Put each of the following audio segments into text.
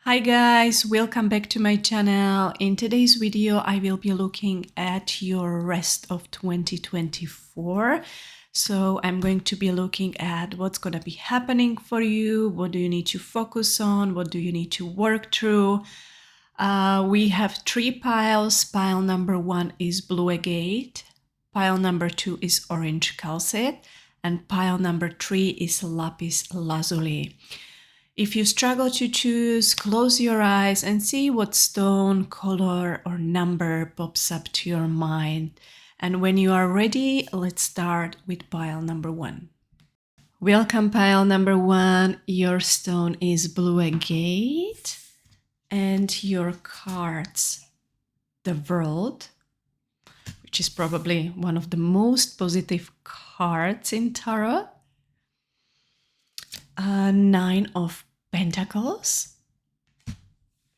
Hi guys, welcome back to my channel. In today's video, I will be looking at your rest of 2024. So I'm going to be looking at what's going to be happening for you. What do you need to focus on? What do you need to work through? We have three piles. Pile number 1 is blue agate. Pile number 2 is orange calcite. And pile number 3 is lapis lazuli. If you struggle to choose, close your eyes and see what stone, color, or number pops up to your mind. And when you are ready, let's start with pile number 1. Welcome, pile number 1. Your stone is blue agate. And your cards, the World, which is probably one of the most positive cards in tarot. 9 of Pentacles,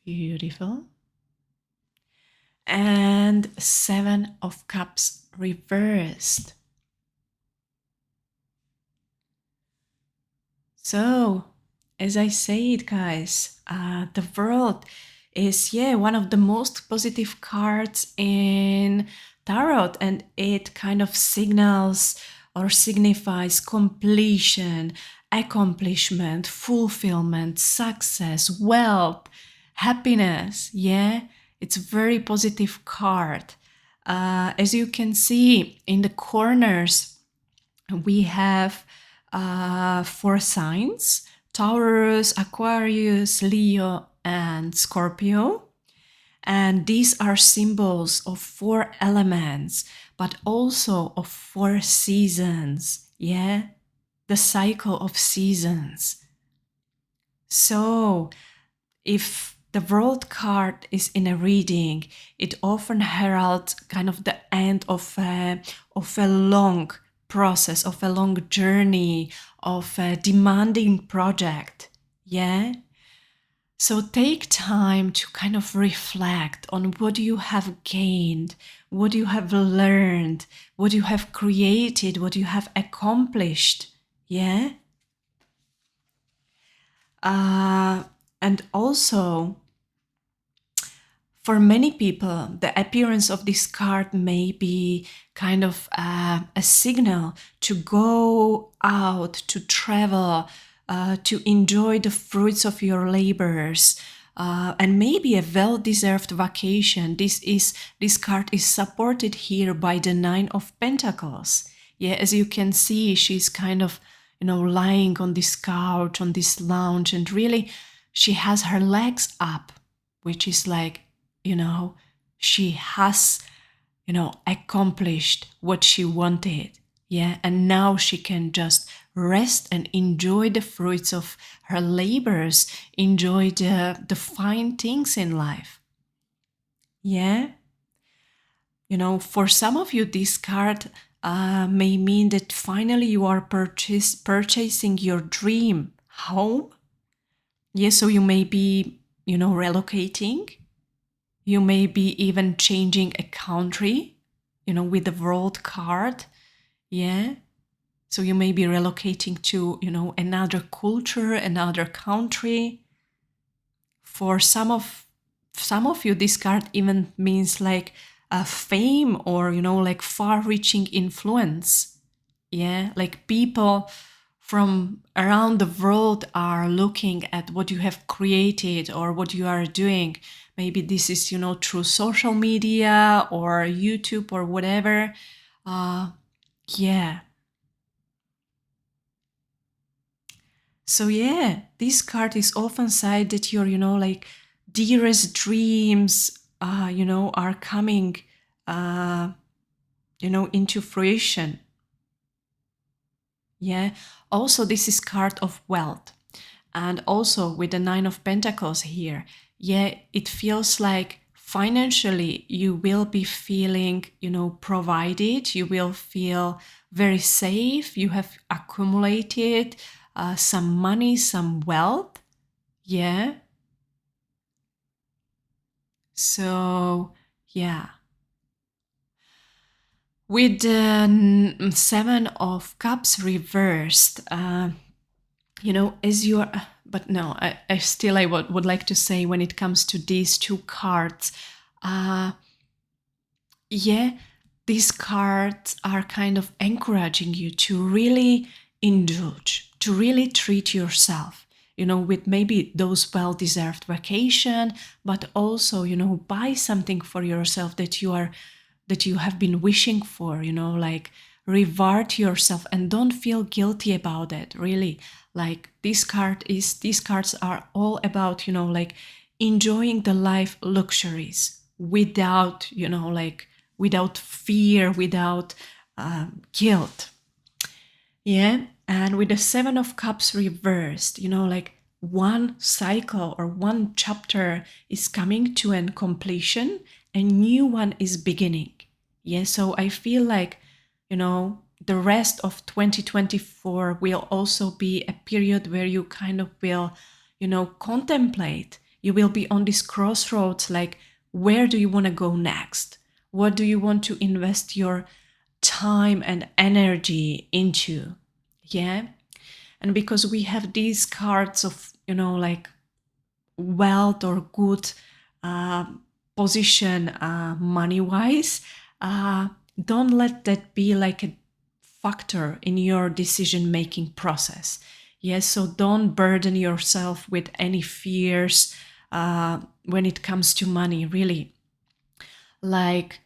beautiful, and 7 of Cups reversed. So, as I said, guys, the World is, one of the most positive cards in tarot, and it kind of signals or signifies completion, accomplishment, fulfillment, success, wealth, happiness. It's a very positive card. As you can see in the corners, we have 4 signs: Taurus, Aquarius, Leo, and Scorpio. And these are symbols of 4 elements, but also of 4 seasons. The cycle of seasons. So if the World card is in a reading, it often heralds kind of the end of a long process, of a long journey, of a demanding project. So take time to kind of reflect on what you have gained, what you have learned, what you have created, what you have accomplished. And also, for many people, the appearance of this card may be kind of a signal to go out, to travel, to enjoy the fruits of your labors, and maybe a well-deserved vacation. This card is supported here by the 9 of Pentacles. As you can see, she's kind of, lying on this couch, on this lounge, and really she has her legs up, which is like, she has, accomplished what she wanted. And now she can just rest and enjoy the fruits of her labors, enjoy the fine things in life. For some of you, this card may mean that finally you are purchasing your dream home. So you may be, relocating. You may be even changing a country, with the World card. So you may be relocating to, another culture, another country. For some of you, this card even means like a fame or, like far-reaching influence. Like people from around the world are looking at what you have created or what you are doing. Maybe this is, through social media or YouTube or whatever. So this card is often said that your, like dearest dreams, are coming, into fruition. Also, this is card of wealth. And also with the 9 of Pentacles here, it feels like financially you will be feeling, provided. You will feel very safe. You have accumulated some money, some wealth. So, with the 7 of Cups reversed, as you are, but no, I would like to say, when it comes to these two cards, uh, yeah, these cards are kind of encouraging you to really indulge, to really treat yourself, with maybe those well-deserved vacation, but also, buy something for yourself that you have been wishing for, like reward yourself and don't feel guilty about it, really. Like these cards are all about, like enjoying the life luxuries without, like without fear, without guilt. Yeah. And with the Seven of Cups reversed, like one cycle or one chapter is coming to an completion, a new one is beginning. Yeah. So I feel like, the rest of 2024 will also be a period where you kind of will, contemplate. You will be on this crossroads, like, where do you want to go next? What do you want to invest your time and energy into? Yeah. And because we have these cards of, like wealth or good uh, position money wise, don't let that be like a factor in your decision making process. Yes, so don't burden yourself with any fears when it comes to money, really. Like,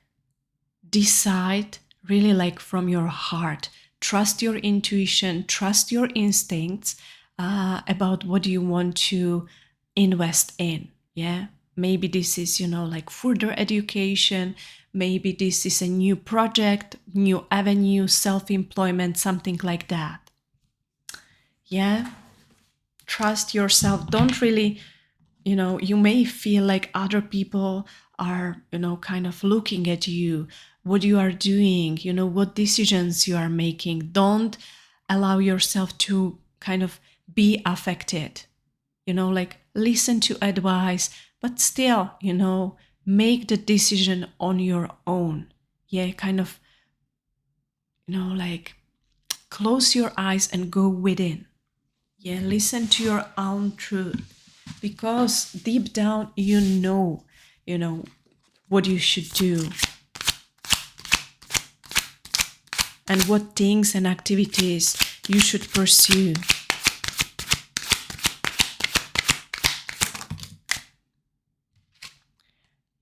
decide really, like, from your heart. Trust your intuition, trust your instincts about what you want to invest in. Yeah. Maybe this is, like further education. Maybe this is a new project, new avenue, self-employment, something like that. Yeah. Trust yourself. Don't really, you may feel like other people are, kind of looking at you, what you are doing, what decisions you are making. Don't allow yourself to kind of be affected, like listen to advice, but still, make the decision on your own. Yeah, kind of, like close your eyes and go within. Yeah, listen to your own truth, because deep down you know what you should do and what things and activities you should pursue.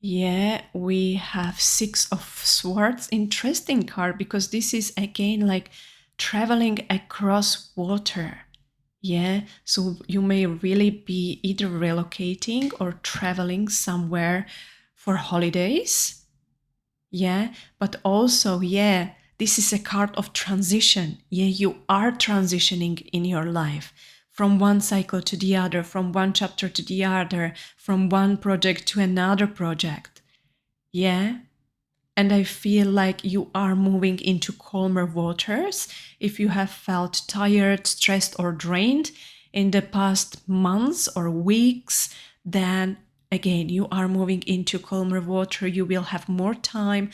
Yeah, we have Six of Swords. Interesting card, because this is again like traveling across water. Yeah, so you may really be either relocating or traveling somewhere for holidays. Yeah, but also, yeah, this is a card of transition. Yeah, you are transitioning in your life from one cycle to the other, from one chapter to the other, from one project to another project. Yeah. And I feel like you are moving into calmer waters. If you have felt tired, stressed, or drained in the past months or weeks, then again, you are moving into calmer water. You will have more time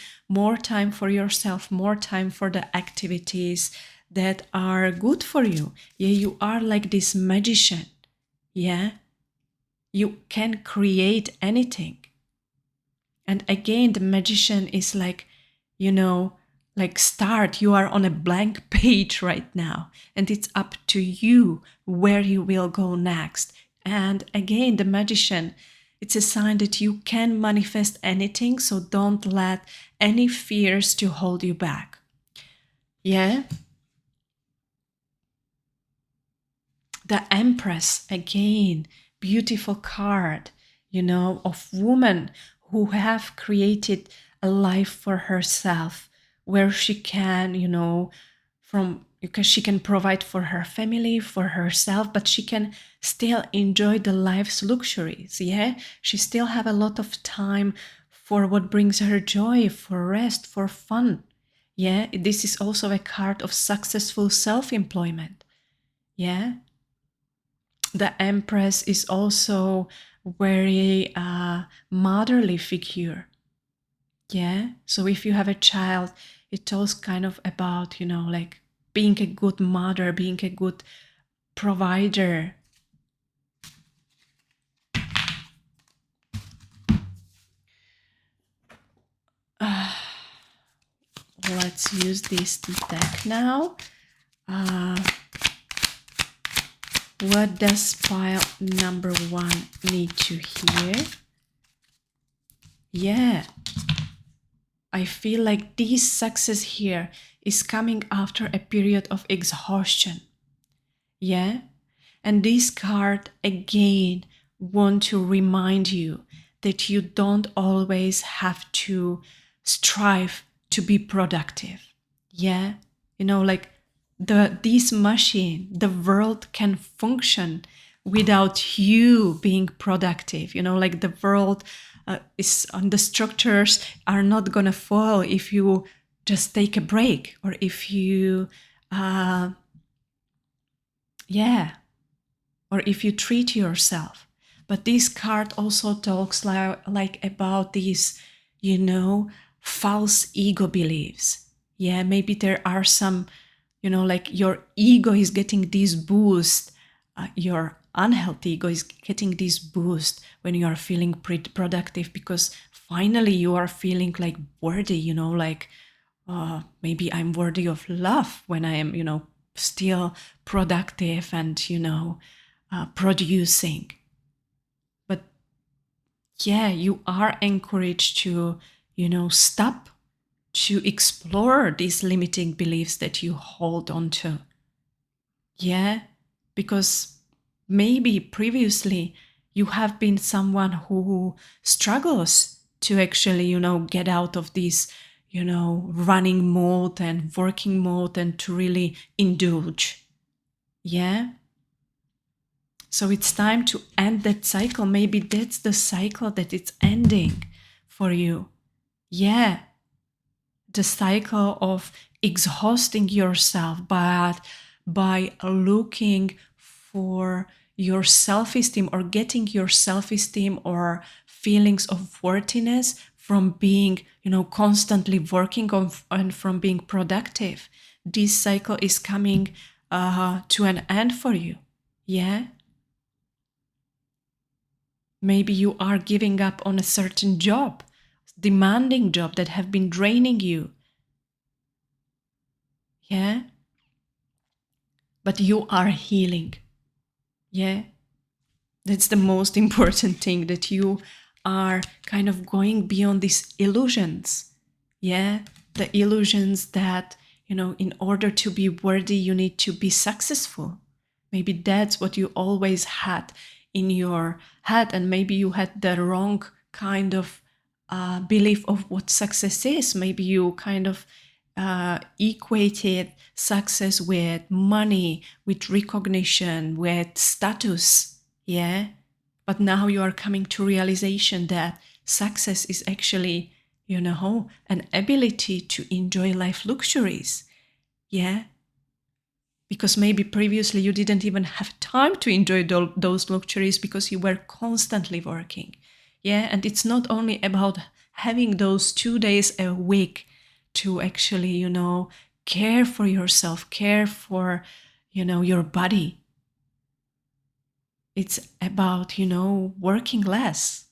for yourself, more time for the activities that are good for you. Yeah, you are like this magician. Yeah, you can create anything. And again, the magician is like, like start. You are on a blank page right now, and it's up to you where you will go next. And again, the magician, it's a sign that you can manifest anything, so don't let any fears to hold you back. Yeah. The Empress, again, beautiful card, of woman who have created a life for herself, where she can, because she can provide for her family, for herself, but she can still enjoy the life's luxuries. Yeah, she still have a lot of time for what brings her joy, for rest, for fun. Yeah, this is also a card of successful self-employment. Yeah, the Empress is also very motherly figure. Yeah. So if you have a child, it talks kind of about, like being a good mother, being a good provider. let's use this deck now. What does pile number 1 need to hear? Yeah, I feel like this success here is coming after a period of exhaustion. Yeah, and this card again want to remind you that you don't always have to strive to be productive. Yeah, you know, like this machine, the world can function without you being productive. You know, like the world is on, the structures are not gonna fall if you just take a break, or if you or if you treat yourself. But this card also talks like about these, you know, false ego beliefs. Yeah, maybe there are some, you know, like your ego is getting this boost, your unhealthy ego is getting this boost when you are feeling productive, because finally you are feeling like worthy, you know, like maybe I'm worthy of love when I am, you know, still productive and, you know, producing. But yeah, you are encouraged to, you know, stop to explore these limiting beliefs that you hold on to. Yeah, because maybe previously you have been someone who struggles to actually, you know, get out of this, you know, running mode and working mode and to really indulge. Yeah. So it's time to end that cycle. Maybe that's the cycle that it's ending for you. Yeah. The cycle of exhausting yourself, but by looking for your self-esteem or getting your self-esteem or feelings of worthiness from being, you know, constantly working on and from being productive. This cycle is coming to an end for you. Yeah. Maybe you are giving up on a certain job, demanding job that have been draining you. Yeah. But you are healing. Yeah. That's the most important thing, that you are kind of going beyond these illusions. Yeah. The illusions that, you know, in order to be worthy, you need to be successful. Maybe that's what you always had in your head, and maybe you had the wrong kind of belief of what success is. Maybe you kind of equated success with money, with recognition, with status. Yeah. But now you are coming to realization that success is actually, you know, an ability to enjoy life luxuries. Yeah. Because maybe previously you didn't even have time to enjoy those luxuries because you were constantly working. Yeah. And it's not only about having those 2 days a week to actually, you know, care for yourself, care for, you know, your body. It's about, you know, working less.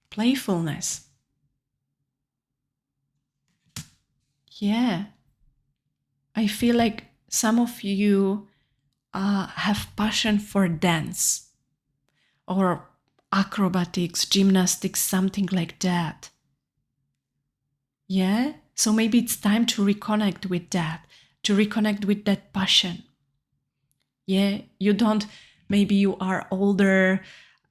Playfulness. Yeah. I feel like some of you have passion for dance or acrobatics, gymnastics, something like that. Yeah. So maybe it's time to reconnect with that, to reconnect with that passion. Yeah. You don't, maybe you are older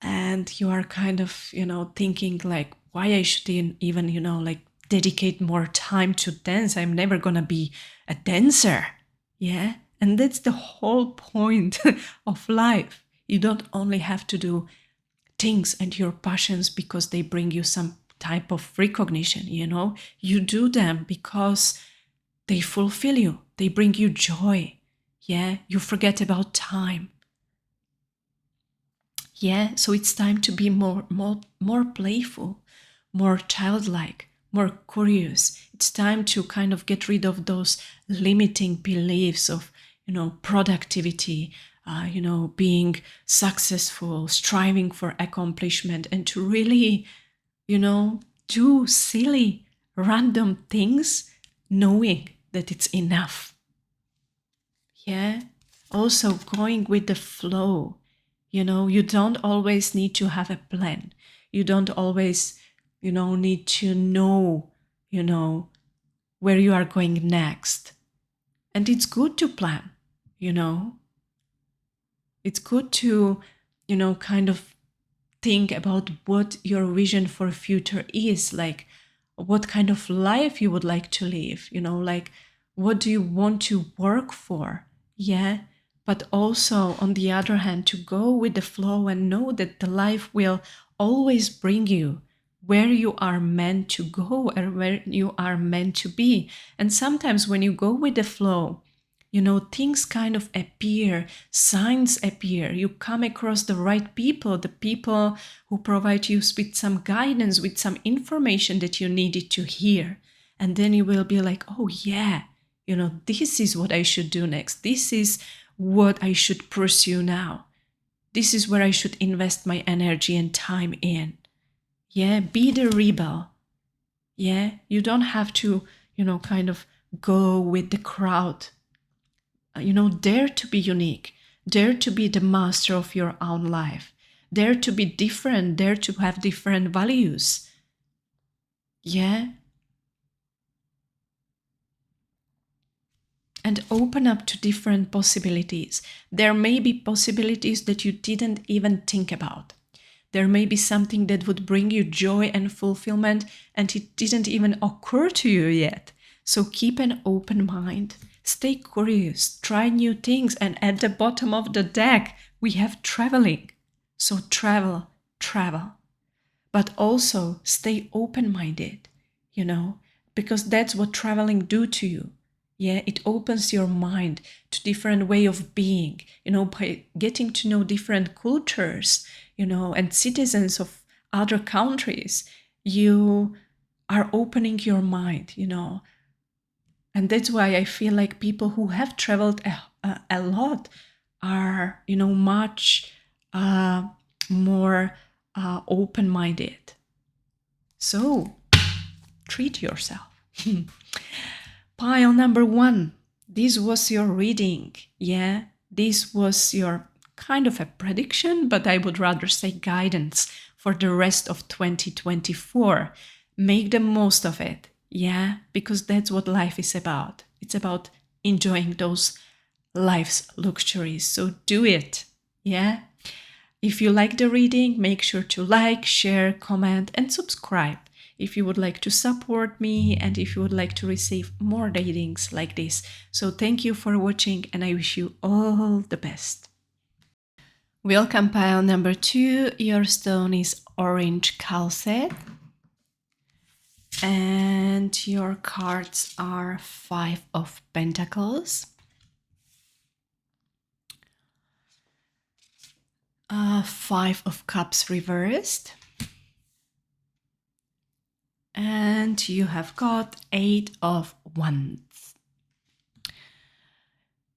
and you are kind of, you know, thinking like, why I should even, you know, like dedicate more time to dance. I'm never gonna be a dancer. Yeah. And that's the whole point of life. You don't only have to do things and your passions because they bring you some type of recognition, you know. You do them because they fulfill you, they bring you joy. Yeah. You forget about time. Yeah. So it's time to be more playful, more childlike, more curious. It's time to kind of get rid of those limiting beliefs of, productivity, being successful, striving for accomplishment, and to really, do silly, random things, knowing that it's enough. Yeah. Also going with the flow. You don't always need to have a plan. You don't always, need to know, where you are going next. And it's good to plan, It's good to, kind of think about what your vision for future is, like what kind of life you would like to live, like what do you want to work for? Yeah. But also, on the other hand, to go with the flow and know that the life will always bring you where you are meant to go or where you are meant to be. And sometimes when you go with the flow, things kind of appear, signs appear. You come across the right people, the people who provide you with some guidance, with some information that you needed to hear. And then you will be like, oh yeah, this is what I should do next. This is what I should pursue now. This is where I should invest my energy and time in. Yeah, be the rebel. Yeah, you don't have to, kind of go with the crowd. Dare to be unique. Dare to be the master of your own life. Dare to be different. Dare to have different values. Yeah. And open up to different possibilities. There may be possibilities that you didn't even think about. There may be something that would bring you joy and fulfillment, and it didn't even occur to you yet. So keep an open mind. Stay curious, try new things, and at the bottom of the deck, we have traveling. So travel. But also stay open-minded, because that's what traveling do to you. Yeah, it opens your mind to different way of being, by getting to know different cultures, and citizens of other countries. You are opening your mind, And that's why I feel like people who have traveled a lot are, much more open-minded. So treat yourself. Pile number 1. This was your reading. Yeah, this was your kind of a prediction, but I would rather say guidance for the rest of 2024. Make the most of it. Yeah, because that's what life is about. It's about enjoying those life's luxuries. So do it. Yeah. If you like the reading, make sure to like, share, comment, and subscribe if you would like to support me and if you would like to receive more readings like this. So thank you for watching and I wish you all the best. Welcome pile number 2. Your stone is orange calcite. And your cards are 5 of Pentacles, 5 of Cups reversed, and you have got 8 of Wands.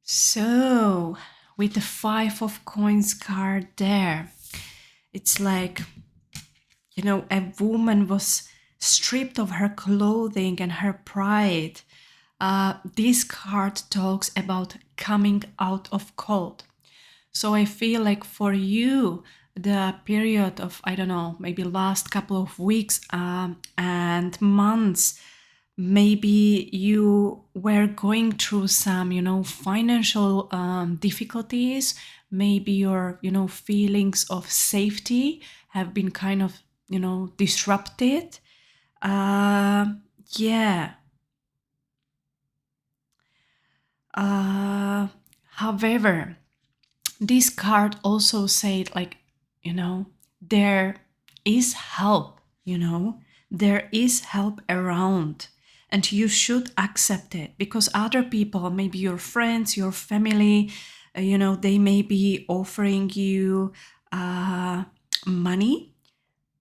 So, with the 5 of Coins card there, it's like, a woman was stripped of her clothing and her pride. This card talks about coming out of cold. So I feel like for you, the period of, I don't know, maybe last couple of weeks and months, maybe you were going through some, financial difficulties. Maybe your, feelings of safety have been kind of, disrupted. Yeah. However, this card also said like, there is help, there is help around and you should accept it because other people, maybe your friends, your family, they may be offering you money,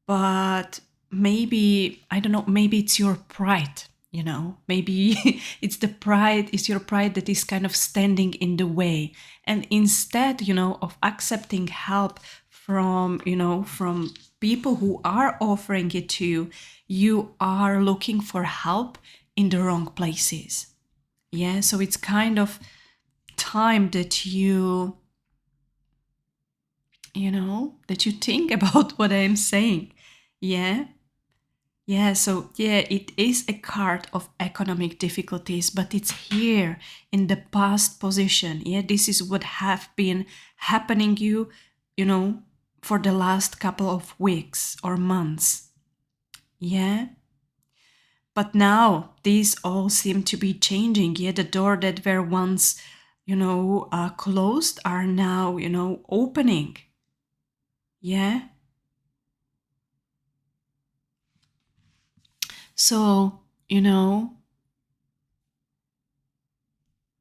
but maybe, I don't know, maybe it's your pride, maybe it's your pride that is kind of standing in the way. And instead, of accepting help from people who are offering it to you, you are looking for help in the wrong places. Yeah, so it's kind of time that that you think about what I'm saying. Yeah. Yeah, so yeah, it is a card of economic difficulties, but it's here in the past position. Yeah, this is what have been happening for the last couple of weeks or months. Yeah. But now these all seem to be changing. Yeah, the door that were once, closed are now, opening. Yeah. So,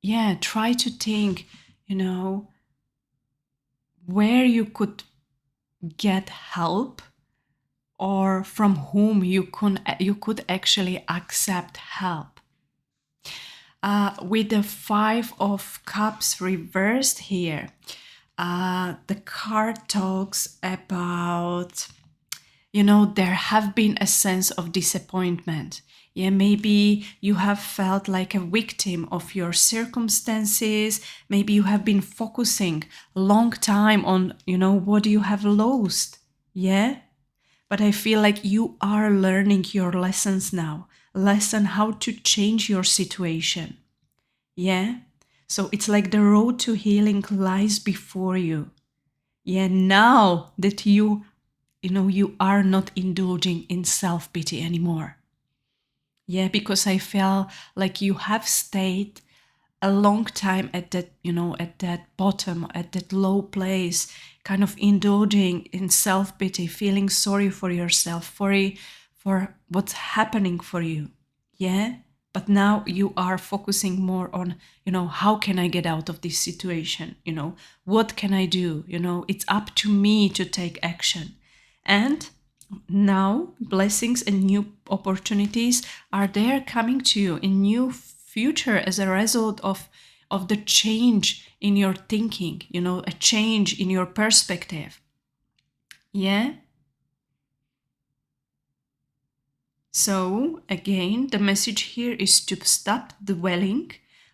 yeah, try to think, where you could get help or from whom you could actually accept help. With the Five of Cups reversed here, the card talks about, there have been a sense of disappointment. Yeah, maybe you have felt like a victim of your circumstances. Maybe you have been focusing a long time on, what you have lost. Yeah. But I feel like you are learning your lessons now. Lesson how to change your situation. Yeah. So it's like the road to healing lies before you. Yeah. Now that you are not indulging in self-pity anymore. Yeah, because I feel like you have stayed a long time at that bottom, at that low place, kind of indulging in self-pity, feeling sorry for yourself, sorry for what's happening for you. Yeah. But now you are focusing more on, how can I get out of this situation? What can I do? It's up to me to take action. And now blessings and new opportunities are there coming to you in new future as a result of the change in your thinking, a change in your perspective. Yeah. So again, the message here is to stop dwelling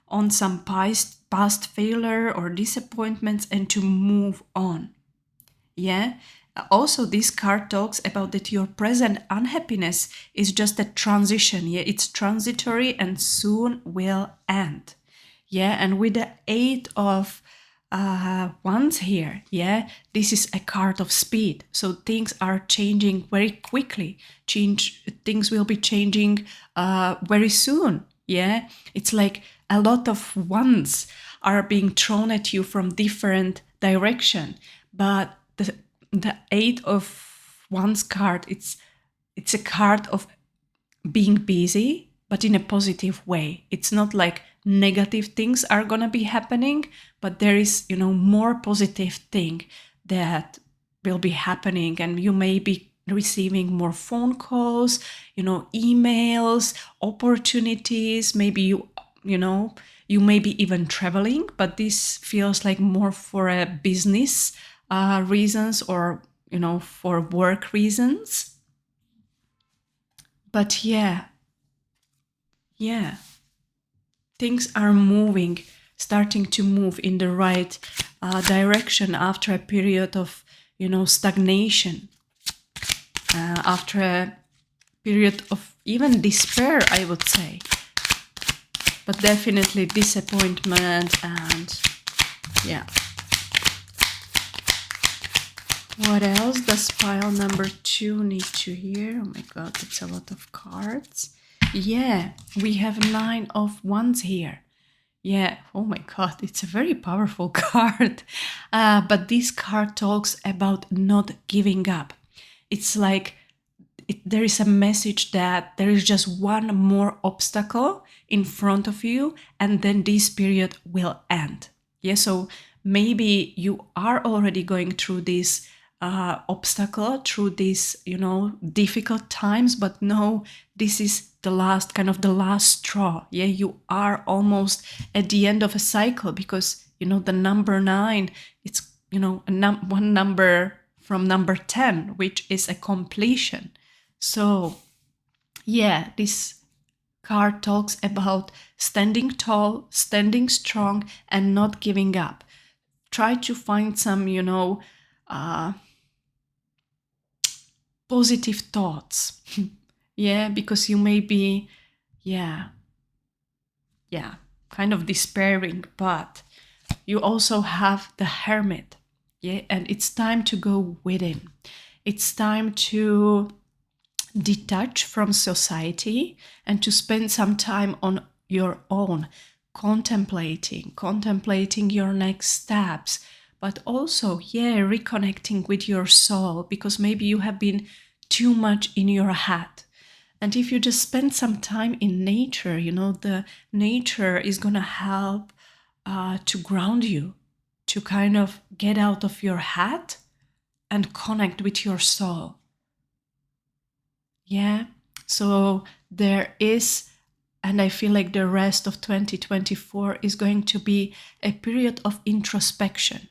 on some past failure or disappointments and to move on. Yeah. Also, this card talks about that your present unhappiness is just a transition. Yeah, it's transitory and soon will end. Yeah, and with the Eight of Wands here, yeah, this is a card of speed. So things are changing very quickly. Things will be changing very soon. Yeah, it's like a lot of wands are being thrown at you from different direction, but the Eight of Wands card, it's a card of being busy, but in a positive way. It's not like negative things are gonna be happening, but there is, more positive thing that will be happening, and you may be receiving more phone calls, emails, opportunities. Maybe you may be even traveling, but this feels like more for a business reasons or for work reasons. But yeah, things are starting to move in the right direction after a period of stagnation, after a period of even despair, I would say, but definitely disappointment. And yeah, what else does pile number 2 need to hear? Oh my god, it's a lot of cards. Yeah, we have 9 of Wands here. Yeah, oh my god, it's a very powerful card. But this card talks about not giving up. It's like there is a message that there is just one more obstacle in front of you, and then this period will end. Yeah, so maybe you are already going through this obstacle, through these, difficult times. But no, this is the last straw. Yeah, you are almost at the end of a cycle, because, the number 9, it's, one number from number 10, which is a completion. So, yeah, this card talks about standing tall, standing strong, and not giving up. Try to find some, positive thoughts. Yeah, because you may be, yeah, kind of despairing, but you also have the Hermit. Yeah, and it's time to go within. It's time to detach from society and to spend some time on your own, contemplating your next steps, but also, reconnecting with your soul, because maybe you have been too much in your head. And if you just spend some time in nature, the nature is gonna help to ground you, to kind of get out of your head and connect with your soul. Yeah. So there is, and I feel like the rest of 2024 is going to be a period of introspection.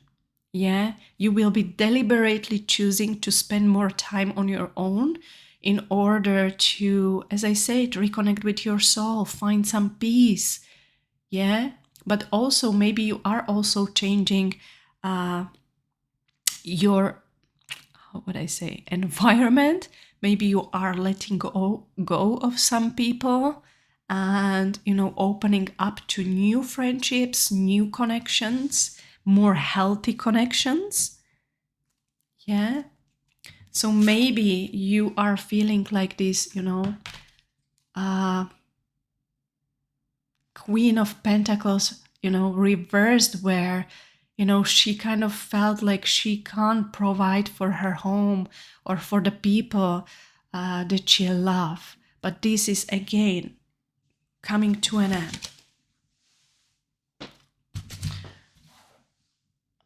Yeah. You will be deliberately choosing to spend more time on your own in order to, as I said, reconnect with your soul, find some peace. Yeah. But also, maybe you are also changing your, how would I say, environment. Maybe you are letting go of some people, and, opening up to new friendships, new connections, more healthy connections. Yeah. So maybe you are feeling like this, Queen of Pentacles, reversed, where, she kind of felt like she can't provide for her home or for the people that she loves. But this is again coming to an end.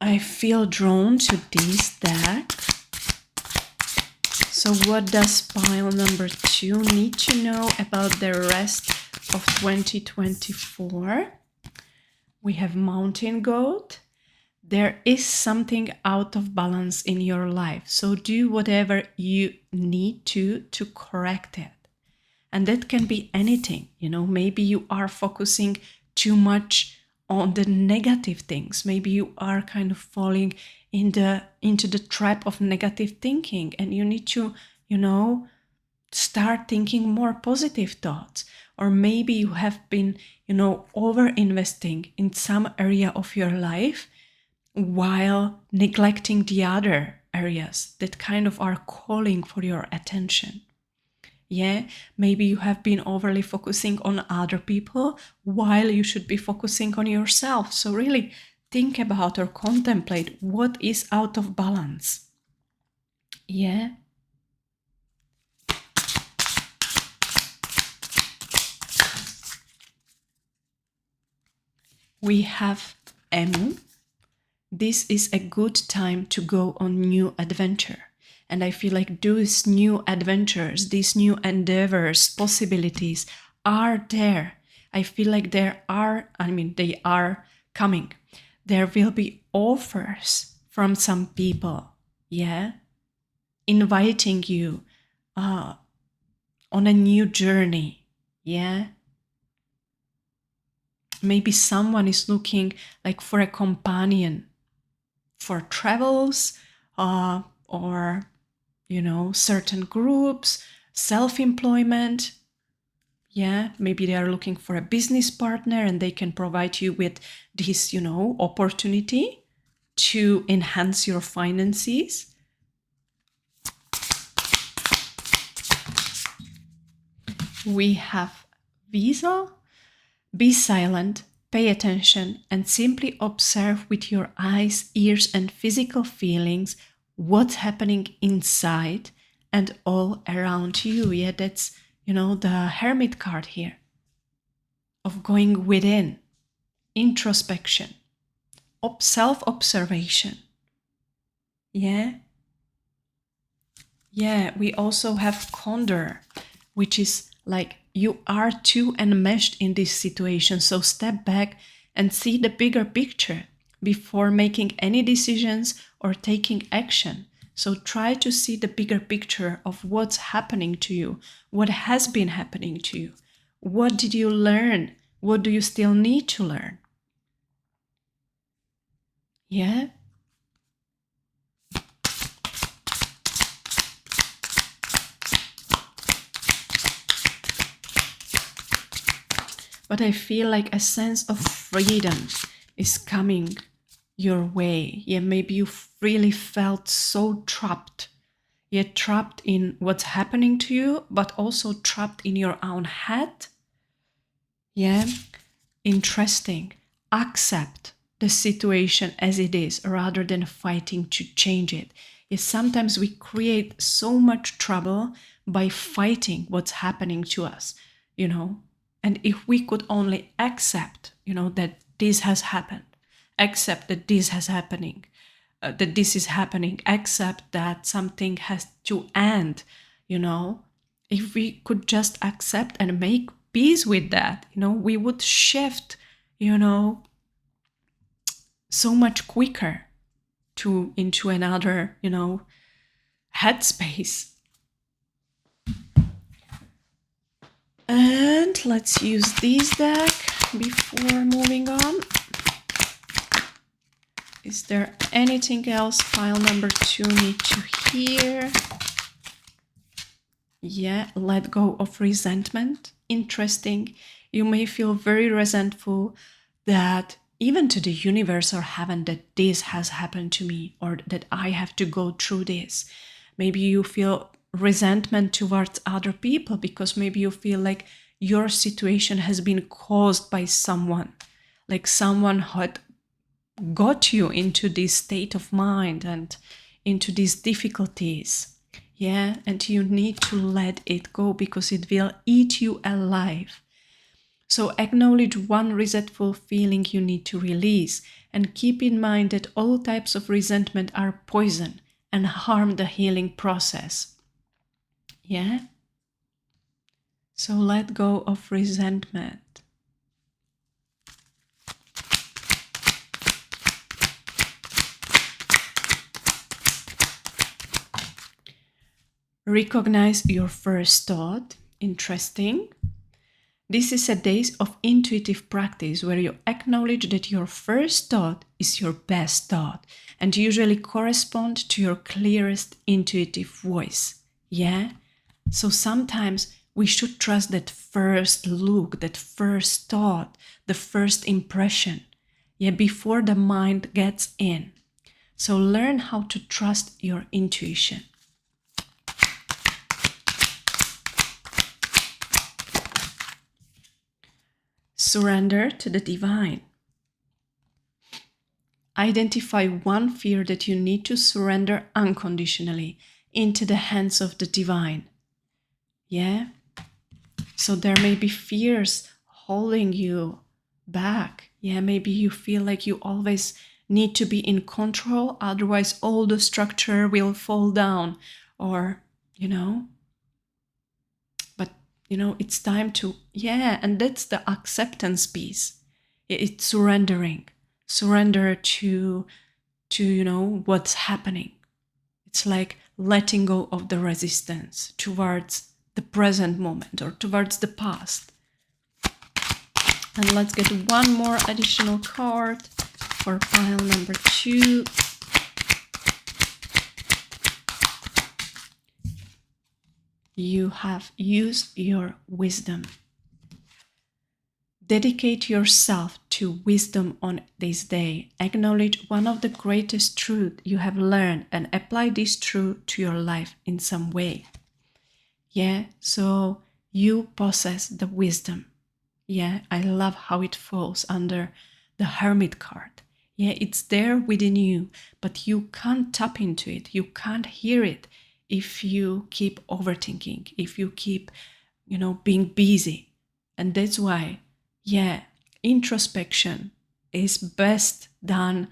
I feel drawn to this deck. So what does pile number 2 need to know about the rest of 2024? We have Mountain Goat. There is something out of balance in your life. So do whatever you need to correct it. And that can be anything. Maybe you are focusing too much on the negative things. Maybe you are kind of falling into the trap of negative thinking, and you need to, start thinking more positive thoughts. Or maybe you have been, over investing in some area of your life while neglecting the other areas that kind of are calling for your attention. Yeah, maybe you have been overly focusing on other people while you should be focusing on yourself. So really think about or contemplate what is out of balance. Yeah. We have Emu. This is a good time to go on new adventure. And I feel like those new adventures, these new endeavors, possibilities are there. I feel like they are coming. There will be offers from some people, yeah, inviting you on a new journey, yeah. Maybe someone is looking like for a companion for travels, or, certain groups, self-employment. Yeah, maybe they are looking for a business partner and they can provide you with this, opportunity to enhance your finances. We have Visa. Be silent, pay attention, and simply observe with your eyes, ears, and physical feelings what's happening inside and all around you. Yeah, that's, the Hermit card here of going within, introspection, self-observation. Yeah. Yeah, we also have Condor, which is like you are too enmeshed in this situation. So step back and see the bigger picture before making any decisions or taking action. So try to see the bigger picture of what's happening to you, what has been happening to you. What did you learn? What do you still need to learn? Yeah? But I feel like a sense of freedom is coming your way. Yeah, maybe you really felt so trapped. Yeah, trapped in what's happening to you, but also trapped in your own head. Yeah, interesting. Accept the situation as it is rather than fighting to change it. Yes, sometimes we create so much trouble by fighting what's happening to us, you know. And if we could only accept, that this has happened, accept that this has happening, that this is happening, accept that something has to end, if we could just accept and make peace with that, we would shift, so much quicker to into another, headspace. And let's use this deck before moving on. Is there anything else pile number 2 need to hear? Yeah, let go of resentment. Interesting. You may feel very resentful that even to the universe or heaven that this has happened to me or that I have to go through this. Maybe you feel resentment towards other people because maybe you feel like your situation has been caused by someone, like someone had got you into this state of mind and into these difficulties. Yeah, and you need to let it go because it will eat you alive. So acknowledge one resentful feeling you need to release and keep in mind that all types of resentment are poison and harm the healing process. Yeah? So let go of resentment. Recognize your first thought. Interesting. This is a days of intuitive practice where you acknowledge that your first thought is your best thought and usually correspond to your clearest intuitive voice. Yeah? So sometimes we should trust that first look, that first thought, the first impression, yeah, before the mind gets in. So learn how to trust your intuition. Surrender to the divine. Identify one fear that you need to surrender unconditionally into the hands of the divine. Yeah? So there may be fears holding you back. Yeah, maybe you feel like you always need to be in control, otherwise all the structure will fall down. Or, but, it's time to, yeah, and that's the acceptance piece. It's surrendering. Surrender to what's happening. It's like letting go of the resistance towards the present moment or towards the past. And let's get one more additional card for pile number 2. You have used your wisdom. Dedicate yourself to wisdom on this day. Acknowledge one of the greatest truths you have learned and apply this truth to your life in some way. Yeah, so you possess the wisdom. Yeah, I love how it falls under the Hermit card. Yeah, it's there within you, but you can't tap into it. You can't hear it if you keep overthinking, if you keep, being busy. And that's why, yeah, introspection is best done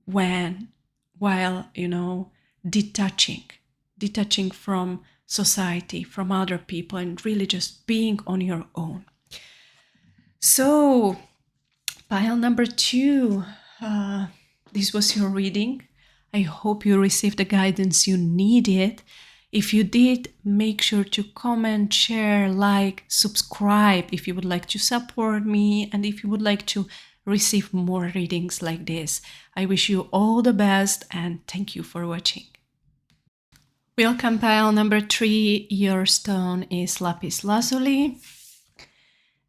while, detaching. detaching from society, from other people, and really just being on your own. So, pile number 2, this was your reading. I hope you received the guidance you needed. If you did, make sure to comment, share, like, subscribe if you would like to support me and if you would like to receive more readings like this. I wish you all the best and thank you for watching. Welcome, pile number 3. Your stone is lapis lazuli.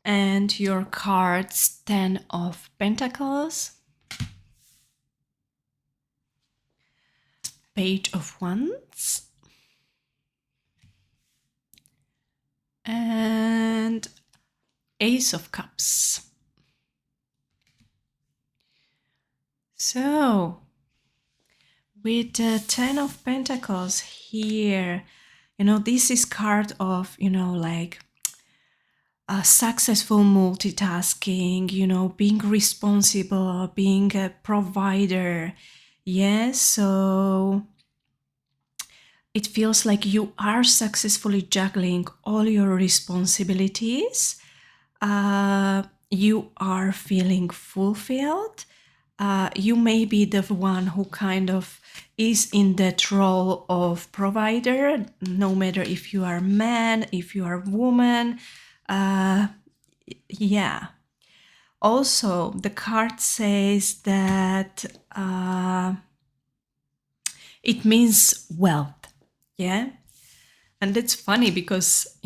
And your cards, 10 of Pentacles, Page of Wands, and Ace of Cups. So, with the 10 of Pentacles here, this is card of, like a successful multitasking, being responsible, being a provider. Yes, so it feels like you are successfully juggling all your responsibilities. You are feeling fulfilled. You may be the one who kind of is in that role of provider, no matter if you are man, if you are woman. Yeah. Also, the card says that it means wealth. Yeah. And that's funny because,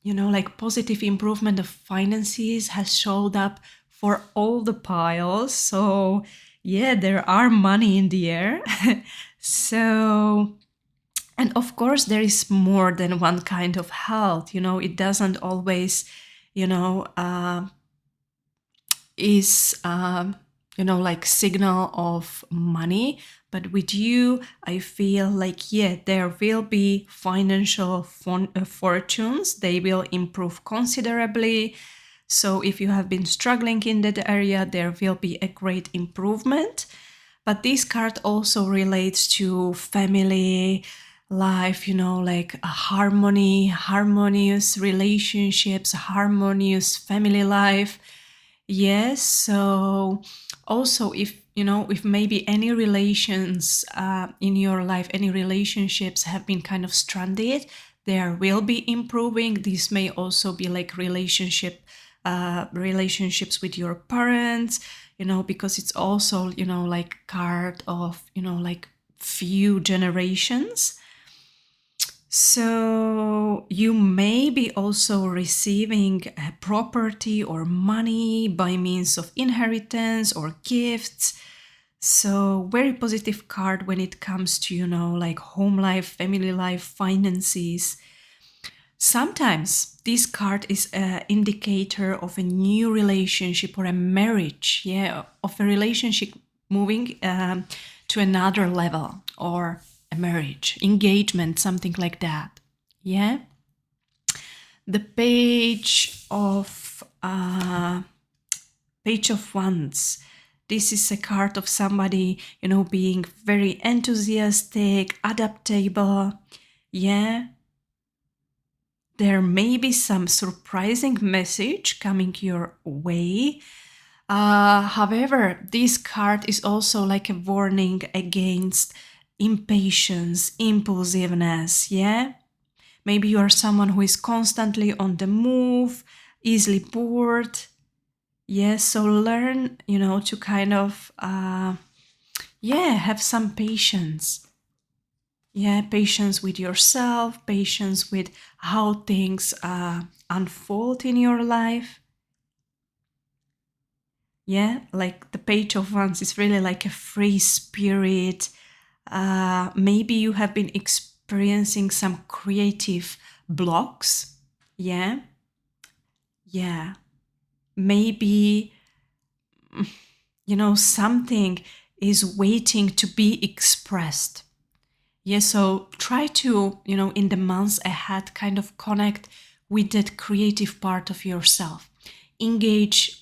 like positive improvement of finances has showed up for all the piles. So yeah, there are money in the air. So, and of course, there is more than one kind of health. It doesn't always, is like signal of money, but with you I feel like, yeah, there will be financial fortunes. They will improve considerably. So if you have been struggling in that area, there will be a great improvement. But this card also relates to family life, like a harmonious relationships, harmonious family life. Yes, so also if maybe any relations in your life, any relationships have been kind of stranded, there will be improving. This may also be like relationships with your parents, because it's also, like card of, like few generations. So you may be also receiving a property or money by means of inheritance or gifts. So very positive card when it comes to, like home life, family life, finances. Sometimes this card is an indicator of a new relationship or a marriage, of a relationship moving to another level, or a marriage, engagement, something like that. Yeah. The Page of Wands. This is a card of somebody, being very enthusiastic, adaptable. Yeah. There may be some surprising message coming your way. However, this card is also like a warning against impatience, impulsiveness, yeah? Maybe you are someone who is constantly on the move, easily bored. Yes, so learn, to kind of, have some patience. Yeah, patience with yourself, patience with how things unfold in your life. Yeah, like the Page of Wands is really like a free spirit. Maybe you have been experiencing some creative blocks. Yeah. Yeah. Maybe, something is waiting to be expressed. Yeah, so try to, in the months ahead, kind of connect with that creative part of yourself. Engage,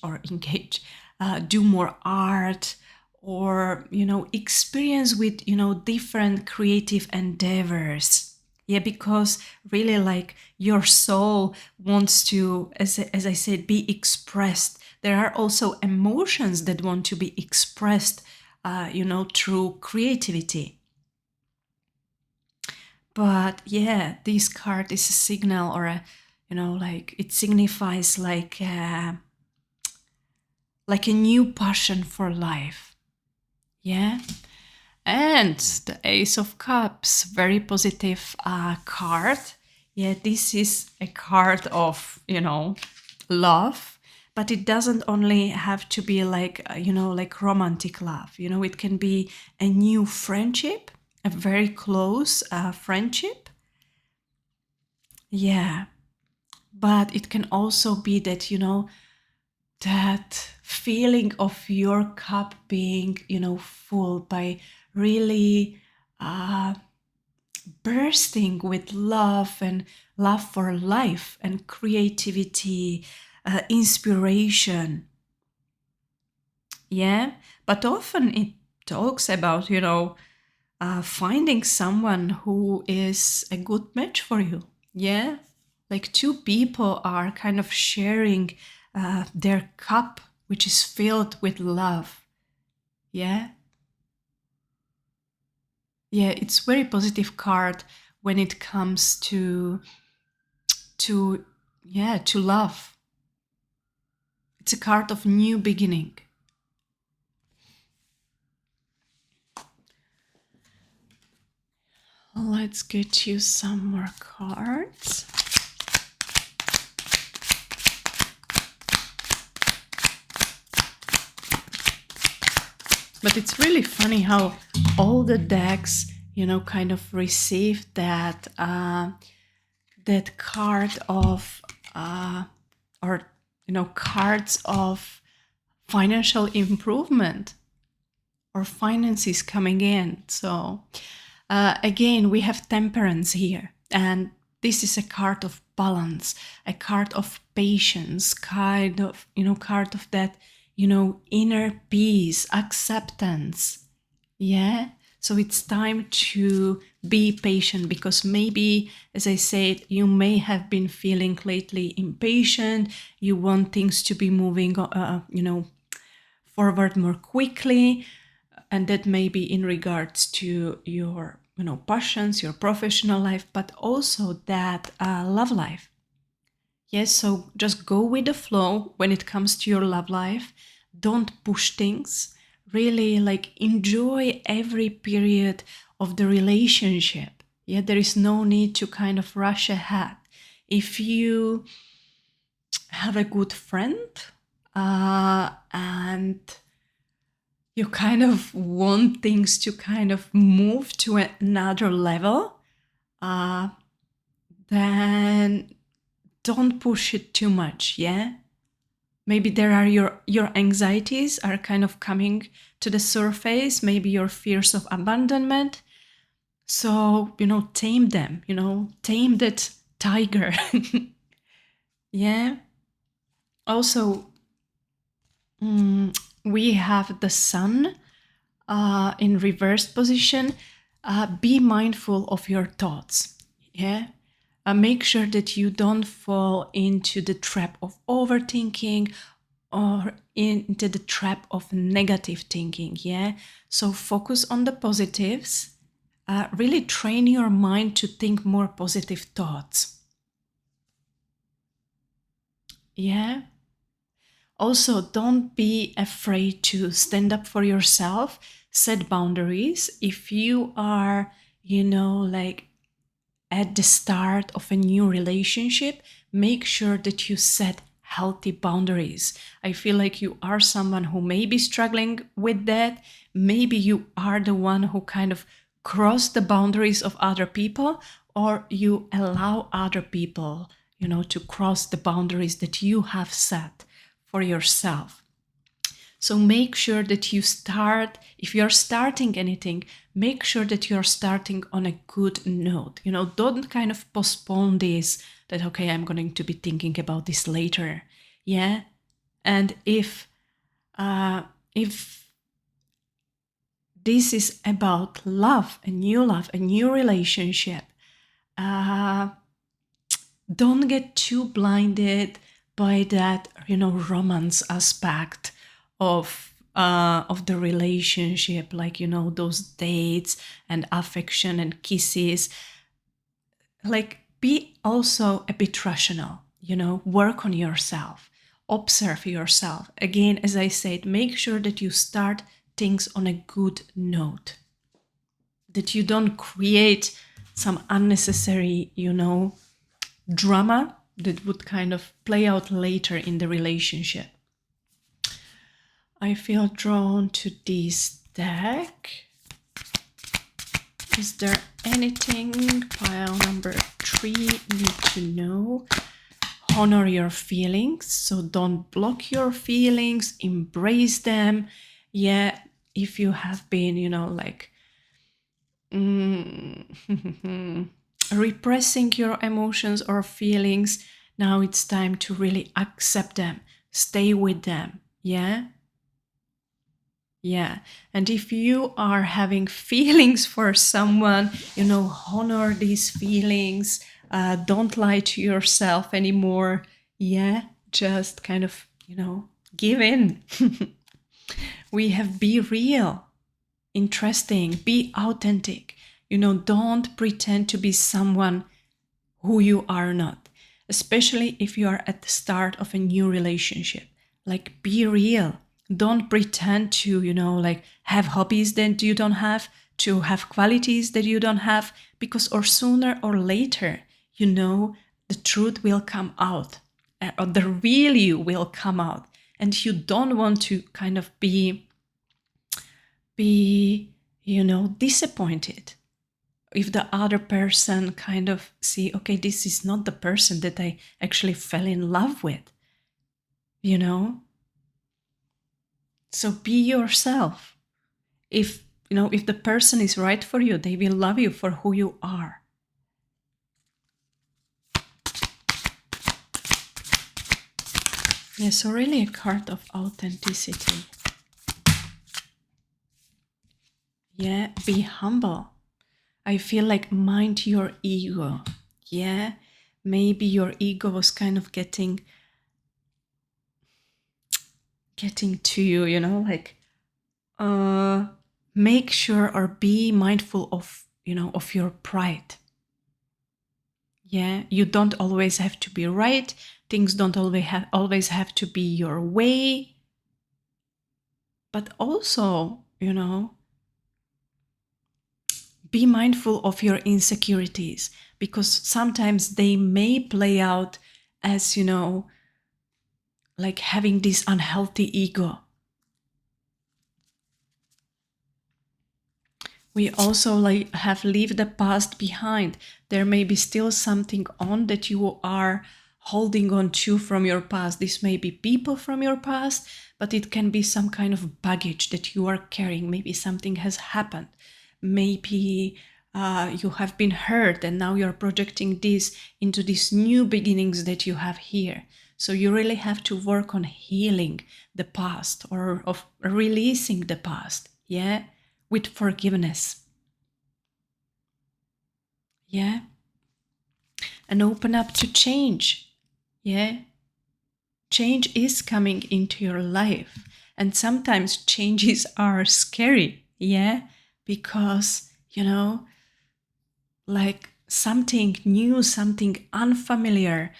do more art, or, experience with, different creative endeavors. Yeah, because really, like, your soul wants to, as I said, be expressed. There are also emotions that want to be expressed, through creativity. But yeah, this card is a signal, or like, it signifies like a new passion for life. Yeah. And the Ace of Cups, very positive card. Yeah, this is a card of, love, but it doesn't only have to be like, like romantic love. It can be a new friendship, a very close friendship. Yeah, but it can also be that, that feeling of your cup being, full by really bursting with love and love for life and creativity, inspiration. Yeah, but often it talks about, finding someone who is a good match for you. Yeah, like two people are kind of sharing their cup, which is filled with love. Yeah. Yeah, it's very positive card when it comes to yeah, to love. It's a card of new beginning. Let's get you some more cards. But it's really funny how all the decks, kind of receive that that card of or cards of financial improvement or finances coming in. So again, we have temperance here, and this is a card of balance, a card of patience, kind of, card of that, inner peace, acceptance. Yeah. So it's time to be patient, because maybe, as I said, you may have been feeling lately impatient. You want things to be moving, forward more quickly, and that may be in regards to your, passions, your professional life, but also that love life. Yes, so just go with the flow when it comes to your love life. Don't push things. Really, like, enjoy every period of the relationship. Yeah, there is no need to kind of rush ahead. If you have a good friend and you kind of want things to kind of move to another level, then don't push it too much. Yeah, maybe there are your anxieties are kind of coming to the surface, maybe your fears of abandonment. So, tame them, tame that tiger. Yeah. Also, we have the sun in reversed position. Be mindful of your thoughts. Yeah. Make sure that you don't fall into the trap of overthinking or into the trap of negative thinking. Yeah. So focus on the positives. Really train your mind to think more positive thoughts. Yeah. Also, don't be afraid to stand up for yourself, set boundaries. If you are, like, at the start of a new relationship, make sure that you set healthy boundaries. I feel like you are someone who may be struggling with that. Maybe you are the one who kind of cross the boundaries of other people, or you allow other people, to cross the boundaries that you have set for yourself. So make sure that you start, if you're starting anything, make sure that you're starting on a good note. Don't kind of postpone this, that, okay, I'm going to be thinking about this later. Yeah. And if This is about love, a new relationship. Don't get too blinded by that, romance aspect of the relationship, like, those dates and affection and kisses. Like, be also a bit rational, work on yourself, observe yourself. Again, as I said, make sure that you start things on a good note, that you don't create some unnecessary, drama that would kind of play out later in the relationship. I feel drawn to this deck. Is there anything pile number 3 need to know? Honor your feelings, so don't block your feelings, embrace them. Yeah, if you have been, repressing your emotions or feelings, now it's time to really accept them, stay with them. Yeah, and if you are having feelings for someone, honor these feelings. Don't lie to yourself anymore. Yeah, just kind of, give in. We have be real, interesting, be authentic. Don't pretend to be someone who you are not, especially if you are at the start of a new relationship. Like, be real. Don't pretend to, have hobbies that you don't have, to have qualities that you don't have, because or sooner or later, the truth will come out, or the real you will come out. And you don't want to kind of be disappointed if the other person kind of see, okay, this is not the person that I actually fell in love with, So be yourself. If the person is right for you, they will love you for who you are. Yeah, so really a card of authenticity. Yeah, be humble. I feel like mind your ego. Yeah, maybe your ego was kind of getting to you, make sure or be mindful of, of your pride. Yeah, you don't always have to be right. Things don't always have to be your way. But also, be mindful of your insecurities, because sometimes they may play out as, like having this unhealthy ego. We also have leave the past behind. There may be still something on that you are holding on to from your past. This may be people from your past, but it can be some kind of baggage that you are carrying. Maybe something has happened. Maybe you have been hurt and now you're projecting this into these new beginnings that you have here. So you really have to work on healing the past, or of releasing the past. Yeah, with forgiveness. Yeah, and open up to change. Yeah, change is coming into your life, and sometimes changes are scary. Yeah, because like something new, something unfamiliar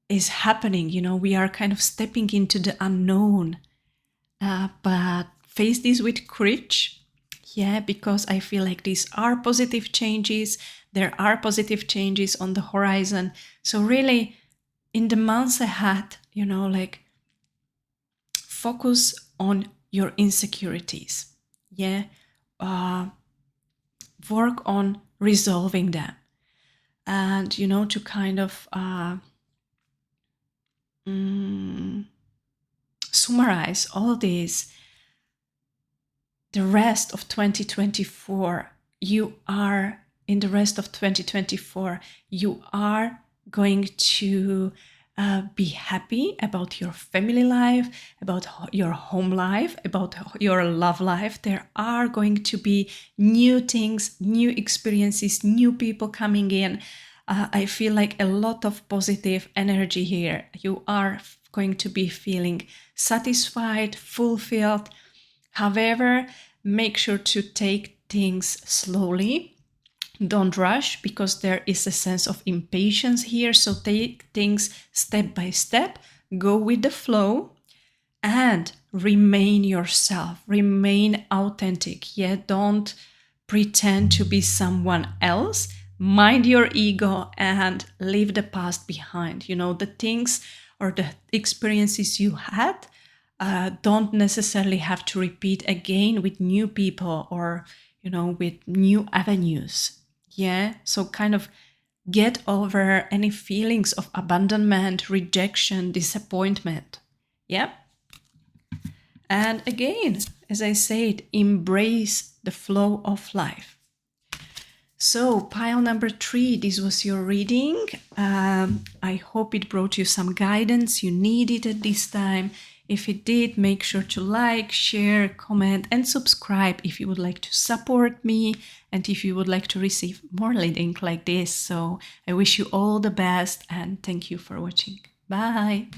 is happening. We are kind of stepping into the unknown, but face this with courage. Yeah, because I feel like these are positive changes. There are positive changes on the horizon. So really, in the months ahead, focus on your insecurities. Yeah, work on resolving them, and to kind of summarize all this. The rest of 2024, you are going to Be happy about your family life, about your home life, about your love life. There are going to be new things, new experiences, new people coming in. I feel like a lot of positive energy here. You are going to be feeling satisfied, fulfilled. However, make sure to take things slowly. Don't rush, because there is a sense of impatience here. So take things step by step, go with the flow, and remain yourself, remain authentic. Yeah, don't pretend to be someone else. Mind your ego and leave the past behind. You know, the things or the experiences you had don't necessarily have to repeat again with new people or, you know, with new avenues. Yeah, so kind of get over any feelings of abandonment, rejection, disappointment. Yeah. And again, as I said, embrace the flow of life. So, pile number 3, this was your reading. I hope it brought you some guidance you needed at this time. If it did, make sure to like, share, comment, and subscribe if you would like to support me and if you would like to receive more reading like this. So, I wish you all the best and thank you for watching. Bye.